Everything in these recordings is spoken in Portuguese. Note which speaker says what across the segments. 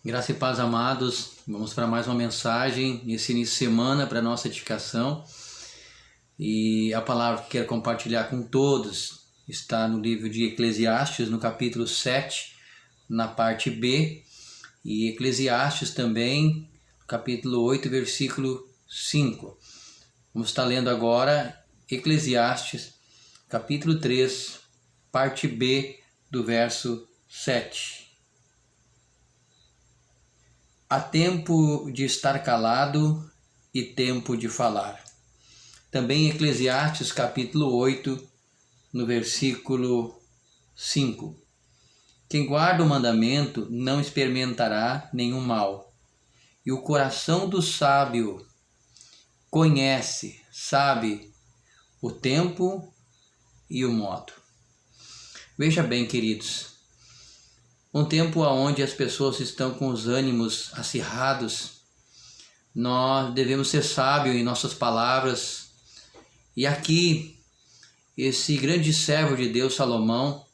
Speaker 1: Graça e paz, amados. Vamos para mais uma mensagem nesse início de semana para nossa edificação. E a palavra que quero compartilhar com todos está no livro de Eclesiastes, no capítulo 7, na parte B, e Eclesiastes também, capítulo 8, versículo 5. Vamos estar lendo agora Eclesiastes, capítulo 3, parte B, do verso 7. Há tempo de estar calado e tempo de falar. Também Eclesiastes capítulo 8, no versículo 5. Quem guarda o mandamento não experimentará nenhum mal, e o coração do sábio sabe o tempo e o modo. Veja bem, queridos, um tempo onde as pessoas estão com os ânimos acirrados, nós devemos ser sábios em nossas palavras. E aqui, esse grande servo de Deus, Salomão,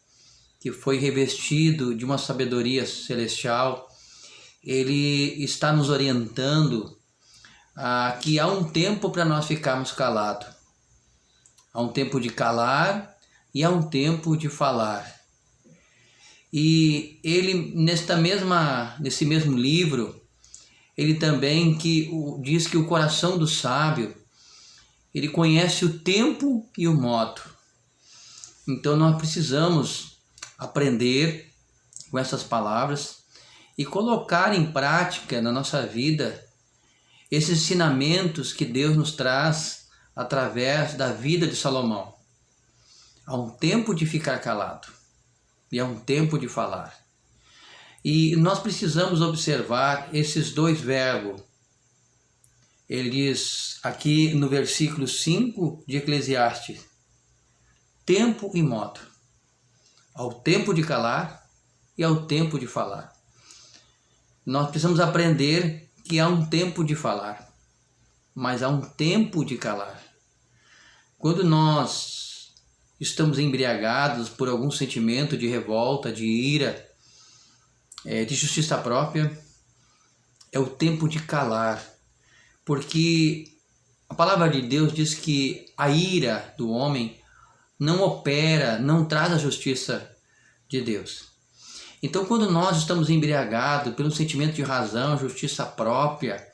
Speaker 1: que foi revestido de uma sabedoria celestial, ele está nos orientando que há um tempo para nós ficarmos calados. Há um tempo de calar e há um tempo de falar. E ele, nesse mesmo livro, ele também diz que o coração do sábio, ele conhece o tempo e o modo. Então nós precisamos aprender com essas palavras e colocar em prática na nossa vida esses ensinamentos que Deus nos traz através da vida de Salomão. Há um tempo de ficar calado e há um tempo de falar. E nós precisamos observar esses dois verbos. Ele diz aqui no versículo 5 de Eclesiastes: tempo e modo. Ao tempo de calar e ao tempo de falar. Nós precisamos aprender que há um tempo de falar, mas há um tempo de calar. Quando nós estamos embriagados por algum sentimento de revolta, de ira, de justiça própria, é o tempo de calar, porque a palavra de Deus diz que a ira do homem não opera, não traz a justiça de Deus. Então, quando nós estamos embriagados pelo sentimento de razão, justiça própria,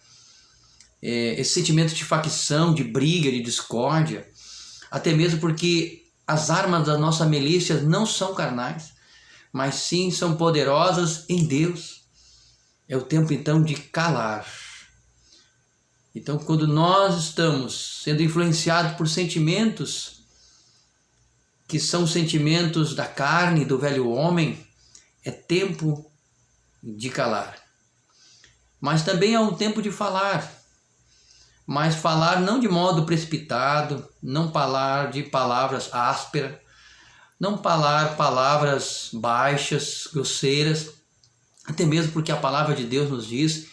Speaker 1: esse sentimento de facção, de briga, de discórdia, até mesmo porque as armas da nossa milícia não são carnais, mas sim são poderosas em Deus. É o tempo então de calar. Então, quando nós estamos sendo influenciados por sentimentos que são sentimentos da carne, do velho homem, é tempo de calar. Mas também há um tempo de falar. Mas falar não de modo precipitado, não falar de palavras ásperas, não falar palavras baixas, grosseiras, até mesmo porque a palavra de Deus nos diz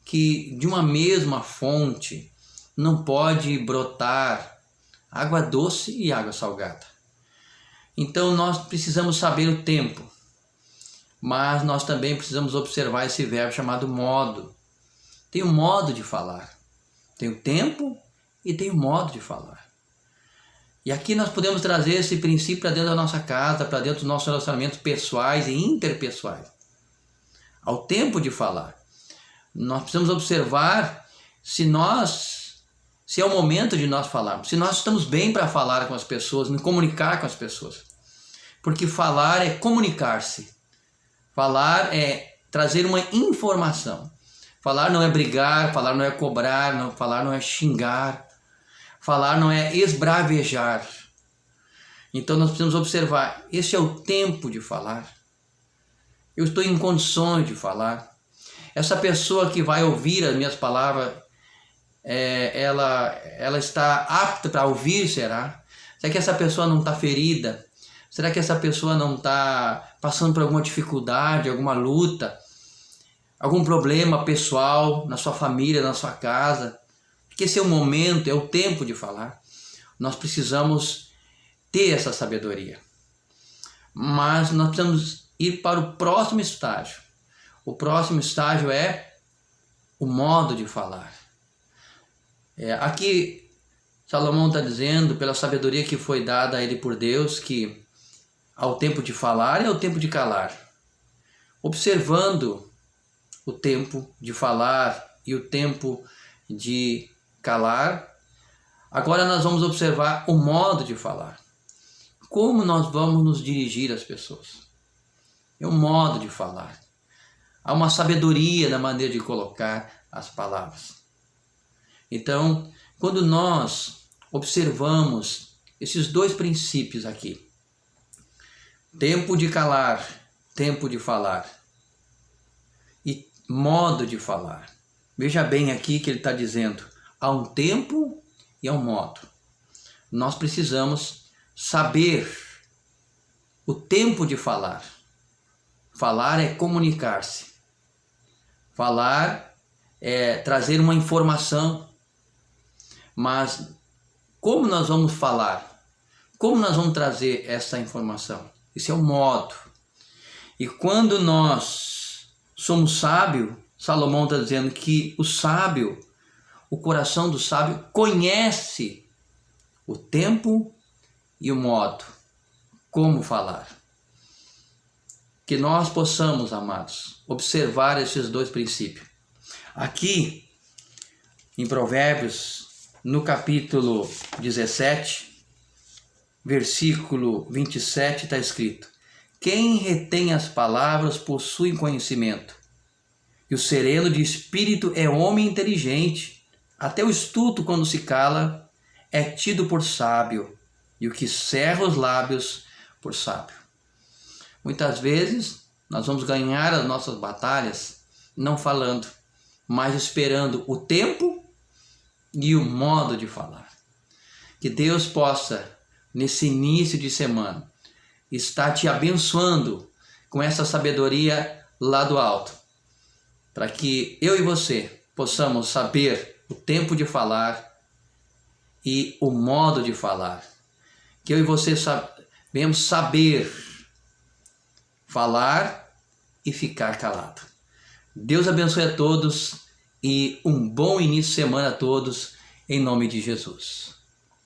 Speaker 1: que de uma mesma fonte não pode brotar água doce e água salgada. Então nós precisamos saber o tempo, mas nós também precisamos observar esse verbo chamado modo. Tem um modo de falar. Tem o tempo e tem o modo de falar. E aqui nós podemos trazer esse princípio para dentro da nossa casa, para dentro dos nossos relacionamentos pessoais e interpessoais. Ao tempo de falar. Nós precisamos observar se é o momento de nós falarmos, se nós estamos bem para falar com as pessoas, me comunicar com as pessoas. Porque falar é comunicar-se. Falar é trazer uma informação. Falar não é brigar, falar não é cobrar, falar não é xingar, falar não é esbravejar. Então nós precisamos observar, esse é o tempo de falar. Eu estou em condições de falar. Essa pessoa que vai ouvir as minhas palavras, ela está apta para ouvir, será? Será que essa pessoa não está ferida? Será que essa pessoa não está passando por alguma dificuldade, alguma luta? Algum problema pessoal na sua família, na sua casa? Porque esse é o momento, é o tempo de falar. Nós precisamos ter essa sabedoria. Mas nós precisamos ir para o próximo estágio, O próximo estágio é o modo de falar. Aqui Salomão está dizendo, pela sabedoria que foi dada a ele por Deus, que há o tempo de falar e há o tempo de calar. Observando o tempo de falar e o tempo de calar, agora nós vamos observar o modo de falar. Como nós vamos nos dirigir às pessoas. É o modo de falar. Há uma sabedoria na maneira de colocar as palavras. Então, quando nós observamos esses dois princípios aqui, tempo de calar, tempo de falar e modo de falar. Veja bem aqui que ele está dizendo, há um tempo e há um modo. Nós precisamos saber o tempo de falar. Falar é comunicar-se. Falar é trazer uma informação. Mas como nós vamos falar? Como nós vamos trazer essa informação? Esse é o modo. E quando nós somos sábios, Salomão está dizendo que o sábio, o coração do sábio, conhece o tempo e o modo, como falar. Que nós possamos, amados, observar esses dois princípios. Aqui, em Provérbios, no capítulo 17, versículo 27, está escrito: quem retém as palavras possui conhecimento, e o sereno de espírito é homem inteligente. Até o estulto, quando se cala, é tido por sábio, e o que cerra os lábios por sábio. Muitas vezes nós vamos ganhar as nossas batalhas não falando, mas esperando o tempo e o modo de falar. Que Deus possa, nesse início de semana, estar te abençoando com essa sabedoria lá do alto, para que eu e você possamos saber o tempo de falar e o modo de falar. Que eu e você venhamos saber falar e ficar calado. Deus abençoe a todos e um bom início de semana a todos, em nome de Jesus.